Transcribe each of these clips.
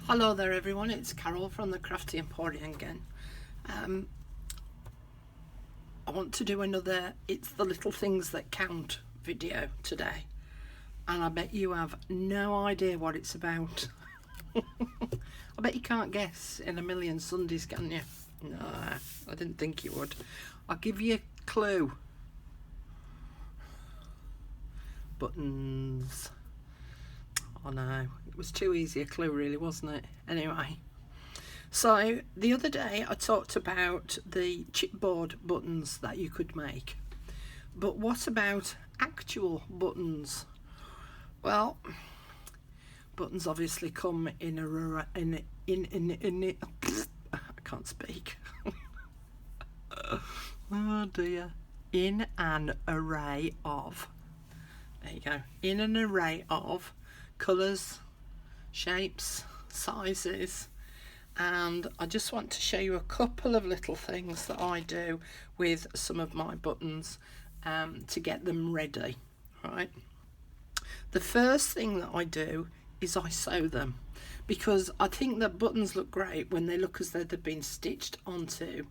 Hello there everyone, it's Carol from the Crafty Emporium again. I want to do another It's the Little Things That Count video today, and I bet you have no idea what it's about. I bet you can't guess in a million Sundays, can you? No, I didn't think you would. I'll give you a clue. Buttons. Oh no, it was too easy a clue really, wasn't it? Anyway, so the other day I talked about the chipboard buttons that you could make, but what about actual buttons? Well, buttons obviously come in I can't speak. Oh dear. In an array of, there you go, in an array of colours, shapes, sizes, and I just want to show you a couple of little things that I do with some of my buttons to get them ready. Right, the first thing that I do is I sew them, because I think that buttons look great when they look as though they've been stitched onto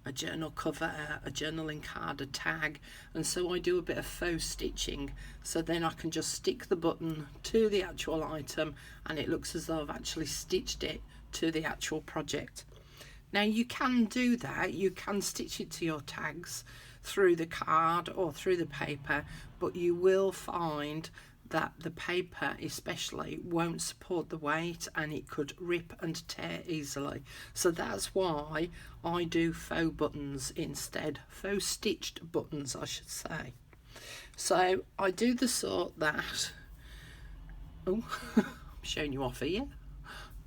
a journal cover, a journaling card, a tag, and so I do a bit of faux stitching, so then I can just stick the button to the actual item and it looks as though I've actually stitched it to the actual project. Now you can do that, you can stitch it to your tags through the card or through the paper, but you will find that the paper especially won't support the weight and it could rip and tear easily. So that's why I do faux buttons instead, faux stitched buttons I should say. So I do the sort that, oh I'm showing you off here,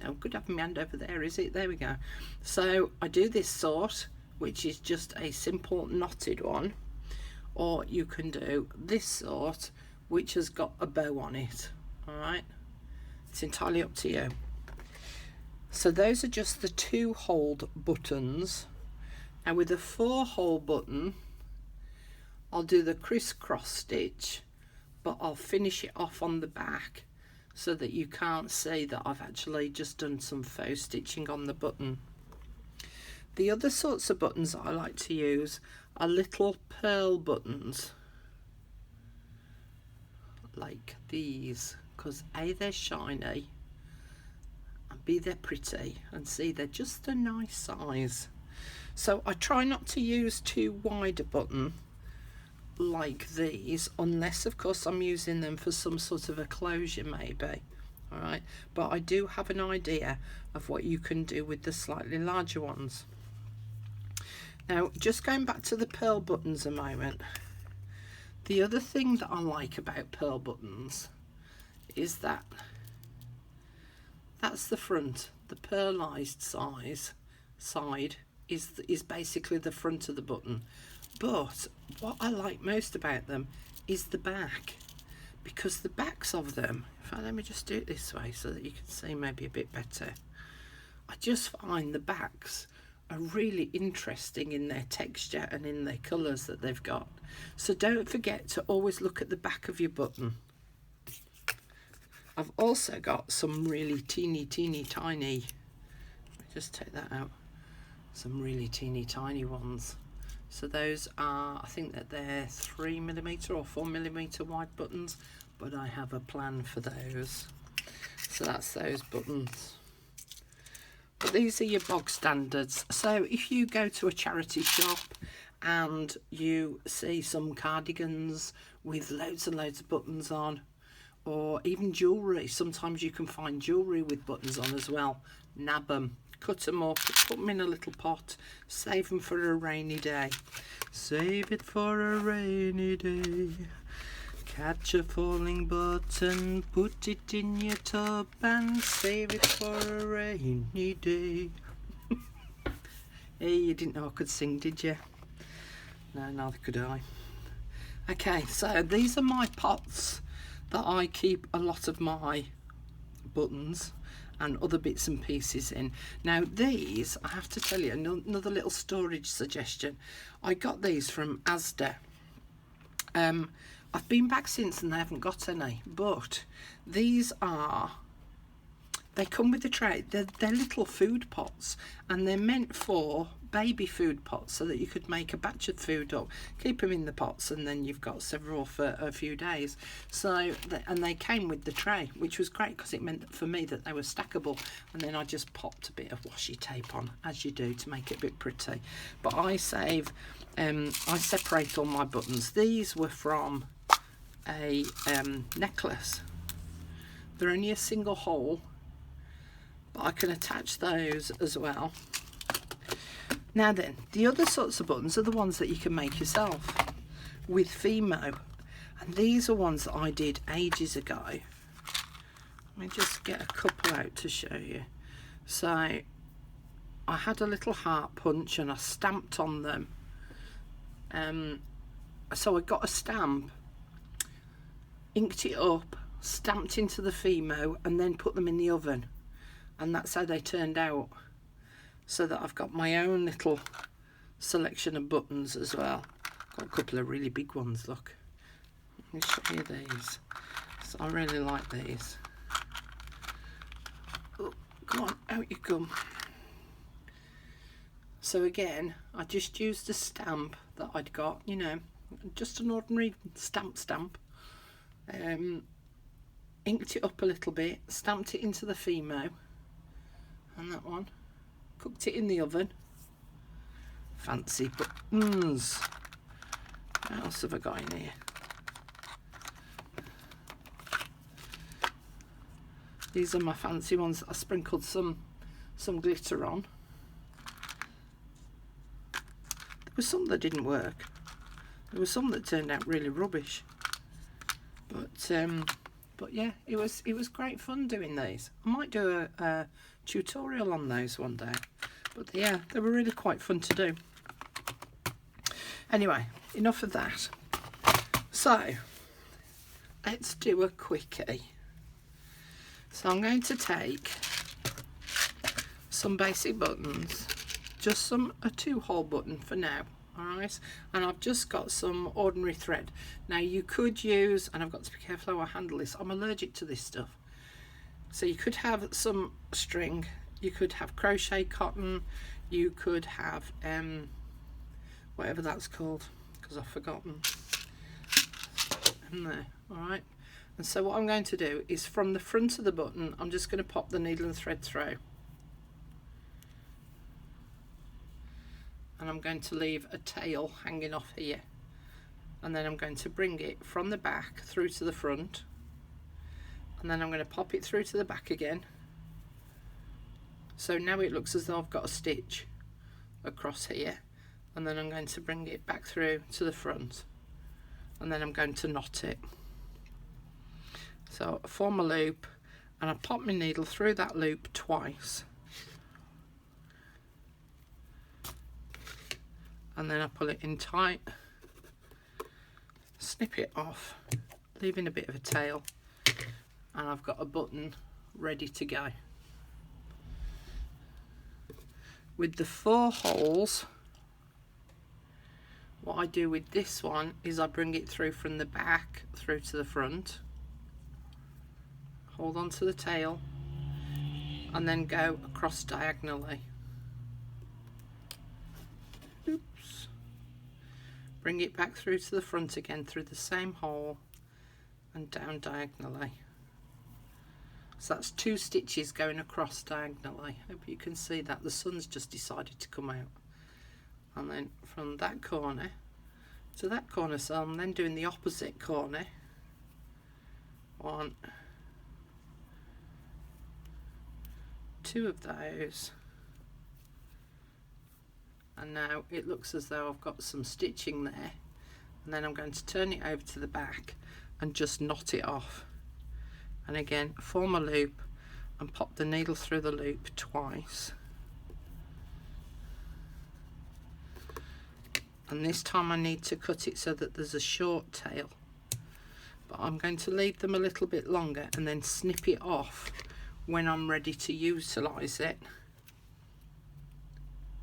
no good having my hand over there, is it? There we go. So I do this sort, which is just a simple knotted one, or you can do this sort which has got a bow on it. All right, it's entirely up to you. So those are just the 2-hole buttons. Now with a 4-hole button I'll do the crisscross stitch, but I'll finish it off on the back so that you can't see that I've actually just done some faux stitching on the button. The other sorts of buttons I like to use are little pearl buttons like these, because A, they're shiny, and B, they're pretty, and C, they're just a nice size. So I try not to use too wide a button like these, unless of course I'm using them for some sort of a closure maybe. All right, but I do have an idea of what you can do with the slightly larger ones. Now just going back to the pearl buttons a moment, the other thing that I like about pearl buttons is that that's the front. The pearlized side is basically the front of the button. But what I like most about them is the back, because the backs of them, in fact let me just do it this way so that you can see maybe a bit better. I just find the backs are really interesting in their texture and in their colours that they've got. So don't forget to always look at the back of your button. I've also got some really teeny tiny, let me just take that out, some really teeny tiny ones. So those are, I think that they're 3mm or 4mm wide buttons, but I have a plan for those. So that's those buttons. But these are your bog standards. So if you go to a charity shop and you see some cardigans with loads and loads of buttons on, or even jewellery, sometimes you can find jewellery with buttons on as well, nab them, cut them up, put them in a little pot, save them for a rainy day. Save it for a rainy day. Catch a falling button, put it in your tub and save it for a rainy day. Hey, you didn't know I could sing, did you? No, neither could I. Okay, so these are my pots that I keep a lot of my buttons and other bits and pieces in. Now these, I have to tell you, another little storage suggestion. I got these from Asda. I've been back since and they haven't got any, but these are they come with the tray. They're little food pots, and they're meant for baby food pots, so that you could make a batch of food up, keep them in the pots, and then you've got several for a few days. So and they came with the tray, which was great because it meant for me that they were stackable, and then I just popped a bit of washi tape on, as you do, to make it a bit pretty. But I separate all my buttons. These were from a necklace. They're only a single hole, but I can attach those as well. Now then, the other sorts of buttons are the ones that you can make yourself with Fimo, and these are ones that I did ages ago. Let me just get a couple out to show you. So I had a little heart punch and I stamped on them. So I got a stamp, inked it up, stamped into the Fimo, and then put them in the oven, and that's how they turned out. So that I've got my own little selection of buttons as well. Got a couple of really big ones, look. Let me show you these. So I really like these. Oh, come on, out you come. So again, I just used a stamp that I'd got, you know, just an ordinary stamp. Inked it up a little bit, stamped it into the Fimo, and that one. Cooked it in the oven. Fancy buttons. What else have I got in here? These are my fancy ones. I sprinkled some glitter on. There were some that didn't work. There were some that turned out really rubbish. But yeah, it was great fun doing these. I might do a tutorial on those one day. But yeah, they were really quite fun to do. Anyway, enough of that. So let's do a quickie. So I'm going to take some basic buttons, just a 2-hole button for now. Alright, and I've just got some ordinary thread. Now you could use, and I've got to be careful how I handle this, I'm allergic to this stuff. So you could have some string, you could have crochet cotton, you could have whatever that's called, because I've forgotten. In there, alright. And so what I'm going to do is from the front of the button, I'm just going to pop the needle and thread through. And I'm going to leave a tail hanging off here, and then I'm going to bring it from the back through to the front, and then I'm going to pop it through to the back again. So now it looks as though I've got a stitch across here, and then I'm going to bring it back through to the front, and then I'm going to knot it. So I form a loop, and I pop my needle through that loop twice. And then I pull it in tight, snip it off, leaving a bit of a tail, and I've got a button ready to go. With the 4 holes, what I do with this one is I bring it through from the back through to the front, hold on to the tail, and then go across diagonally. Bring it back through to the front again through the same hole and down diagonally. So that's 2 stitches going across diagonally. Hope you can see that. The sun's just decided to come out. And then from that corner to that corner, so I'm then doing the opposite corner. 1, 2 of those. And now it looks as though I've got some stitching there, and then I'm going to turn it over to the back and just knot it off, and again form a loop and pop the needle through the loop twice, and this time I need to cut it so that there's a short tail, but I'm going to leave them a little bit longer and then snip it off when I'm ready to utilize it.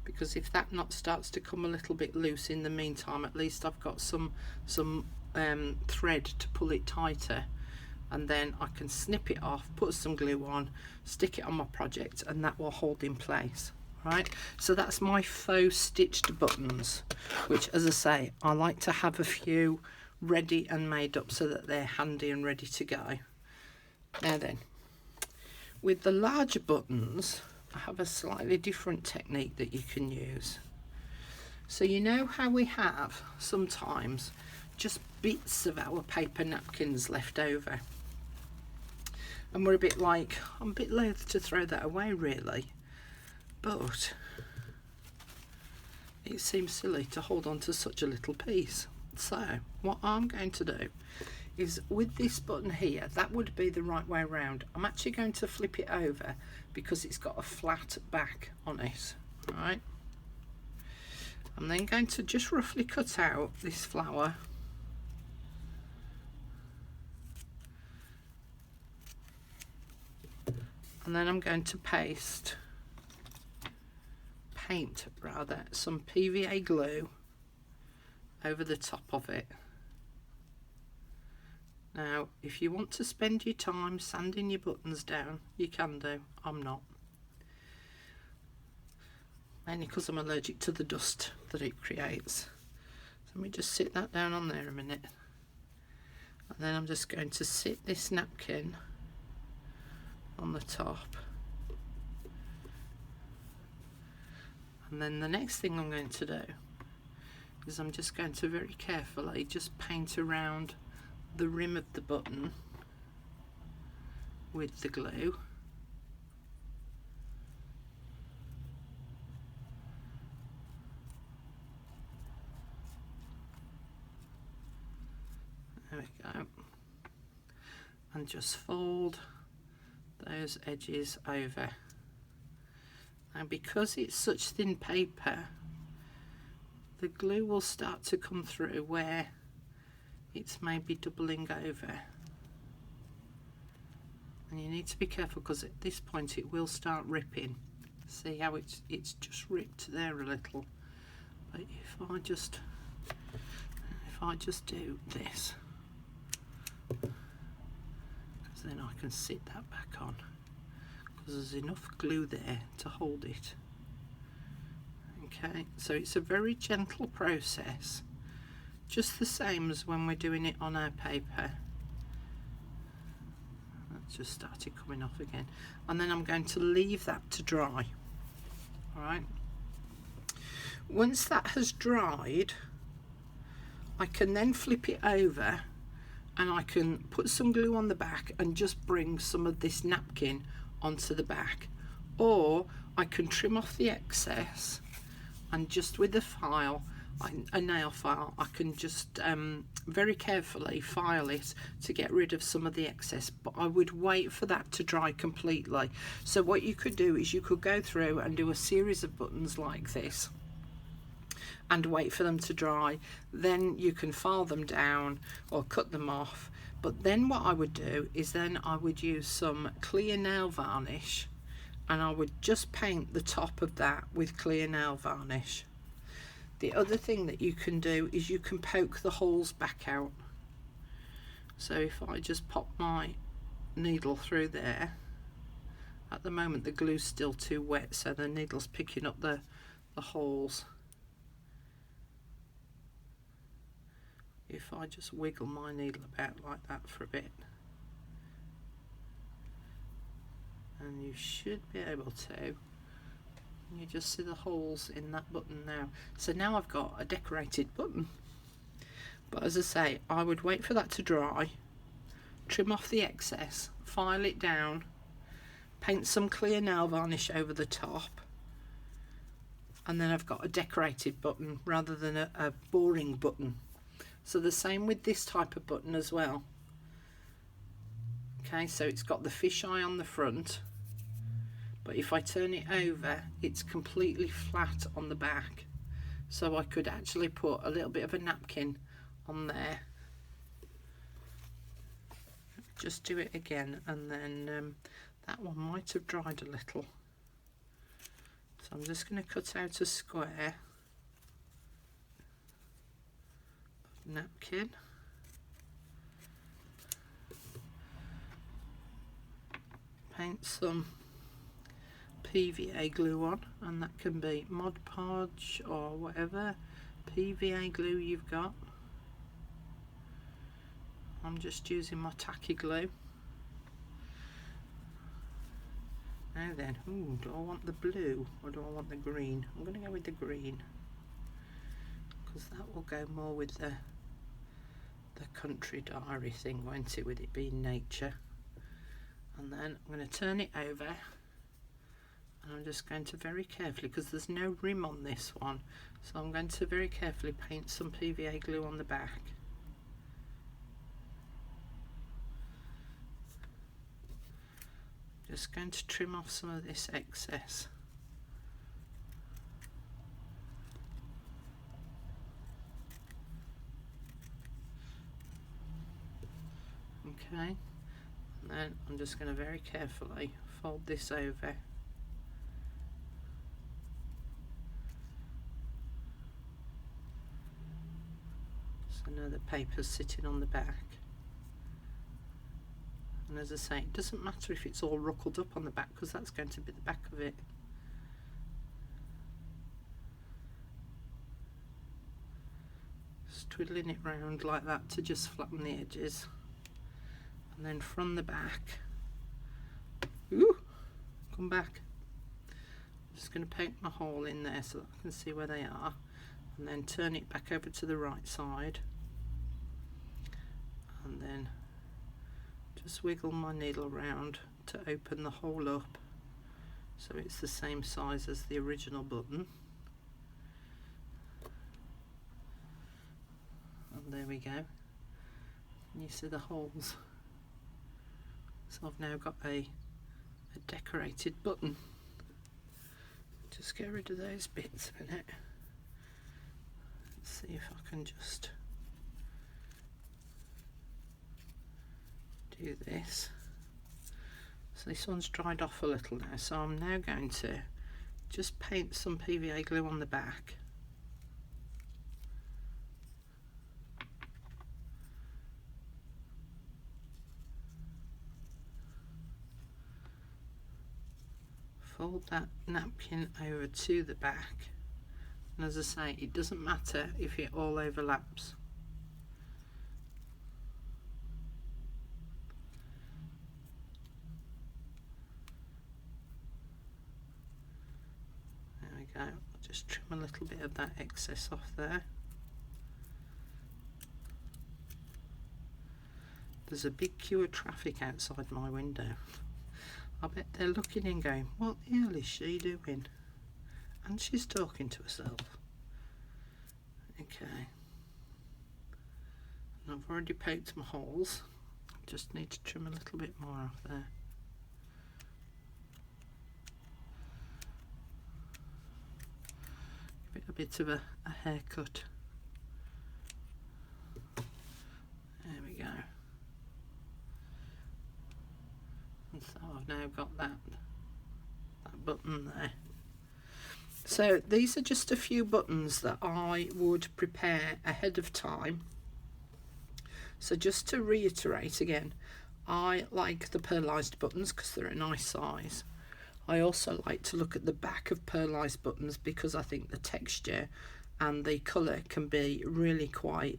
Because if that knot starts to come a little bit loose in the meantime, at least I've got some thread to pull it tighter and then I can snip it off, put some glue on, stick it on my project, and that will hold in place. Right, so that's my faux stitched buttons, which, as I say, I like to have a few ready and made up so that they're handy and ready to go. Now then, with the larger buttons, I have a slightly different technique that you can use. So you know how we have sometimes just bits of our paper napkins left over, and we're a bit like, I'm a bit loath to throw that away really, but it seems silly to hold on to such a little piece. So what I'm going to do is, with this button here, that would be the right way around. I'm actually going to flip it over because it's got a flat back on it. Right, I'm then going to just roughly cut out this flower, and then I'm going to paint some PVA glue over the top of it. Now, if you want to spend your time sanding your buttons down, you can do. I'm not. Mainly because I'm allergic to the dust that it creates. So let me just sit that down on there a minute. And then I'm just going to sit this napkin on the top. And then the next thing I'm going to do is I'm just going to very carefully just paint around the rim of the button with the glue. There we go. And just fold those edges over. Now, because it's such thin paper, the glue will start to come through where it's maybe doubling over, and you need to be careful because at this point it will start ripping. See how it's just ripped there a little, but if I just do this, because then I can sit that back on, because there's enough glue there to hold it. Okay, so it's a very gentle process, just the same as when we're doing it on our paper. That's just started coming off again, and then I'm going to leave that to dry. Alright, once that has dried, I can then flip it over and I can put some glue on the back and just bring some of this napkin onto the back, or I can trim off the excess and just with a nail file, I can just very carefully file it to get rid of some of the excess, but I would wait for that to dry completely. So what you could do is you could go through and do a series of buttons like this and wait for them to dry. Then you can file them down or cut them off. But then what I would do is then I would use some clear nail varnish, and I would just paint the top of that with clear nail varnish. The other thing that you can do is you can poke the holes back out. So if I just pop my needle through there, at the moment the glue's still too wet, so the needle's picking up the holes. If I just wiggle my needle about like that for a bit, and you should be able to, you just see the holes in that button now. So now I've got a decorated button. But as I say, I would wait for that to dry, trim off the excess, file it down, paint some clear nail varnish over the top, and then I've got a decorated button rather than a boring button. So the same with this type of button as well. Okay, so it's got the fisheye on the front, but if I turn it over, it's completely flat on the back. So I could actually put a little bit of a napkin on there. Just do it again, and then that one might have dried a little. So I'm just going to cut out a square napkin, paint some PVA glue on, and that can be Mod Podge or whatever PVA glue you've got. I'm just using my tacky glue. Now then, ooh, do I want the blue or do I want the green? I'm going to go with the green, because that will go more with the country diary thing, won't it, with it being nature. And then I'm going to turn it over, and I'm just going to very carefully, because there's no rim on this one, so I'm going to very carefully paint some PVA glue on the back. Just going to trim off some of this excess. Okay, and then I'm just going to very carefully fold this over. So now the paper's sitting on the back. And as I say, it doesn't matter if it's all ruckled up on the back, because that's going to be the back of it. Just twiddling it round like that to just flatten the edges. And then from the back, ooh, come back. I'm just going to poke my hole in there so that I can see where they are, and then turn it back over to the right side, and then just wiggle my needle around to open the hole up so it's the same size as the original button. And there we go. And you see the holes. So I've now got a decorated button. Just get rid of those bits a minute. Let's see if I can just do this. So this one's dried off a little now, so I'm now going to just paint some PVA glue on the back. Fold that napkin over to the back, and as I say, it doesn't matter if it all overlaps. I'll just trim a little bit of that excess off there. There's a big queue of traffic outside my window. I bet they're looking and going, what the hell is she doing? And she's talking to herself. Okay. And I've already poked my holes. Just need to trim a little bit more off there. A bit of a haircut. There we go. And so I've now got that button there. So these are just a few buttons that I would prepare ahead of time. So just to reiterate again, I like the pearlised buttons because they're a nice size. I also like to look at the back of pearlised buttons because I think the texture and the colour can be really quite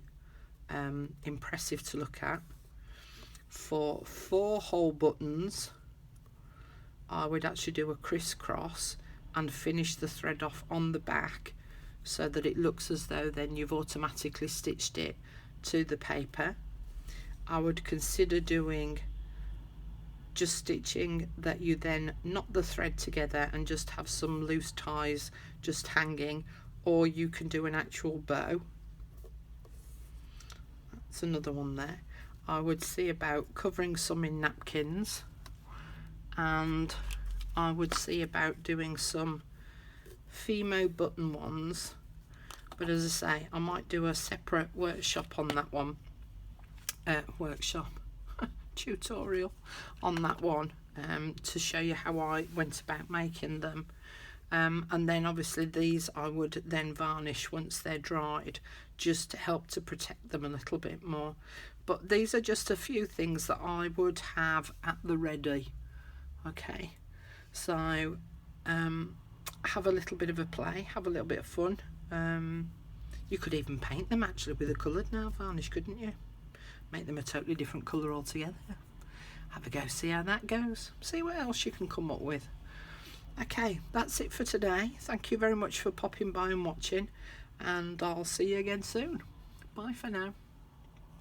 impressive to look at. For 4 hole buttons, I would actually do a crisscross and finish the thread off on the back so that it looks as though then you've automatically stitched it to the paper. I would consider doing just stitching that you then knot the thread together and just have some loose ties just hanging, or you can do an actual bow. That's another one there. I would see about covering some in napkins, and I would see about doing some Fimo button ones, but as I say, I might do a separate workshop on that one. Tutorial on that one to show you how I went about making them, and then obviously these I would then varnish once they're dried, just to help to protect them a little bit more. But these are just a few things that I would have at the ready Okay, so have a little bit of a play, have a little bit of fun. You could even paint them actually with a coloured nail varnish, couldn't you? Make them a totally different colour altogether. Have a go, see how that goes, see what else you can come up with. Okay, that's it for today. Thank you very much for popping by and watching, and I'll see you again soon. Bye for now.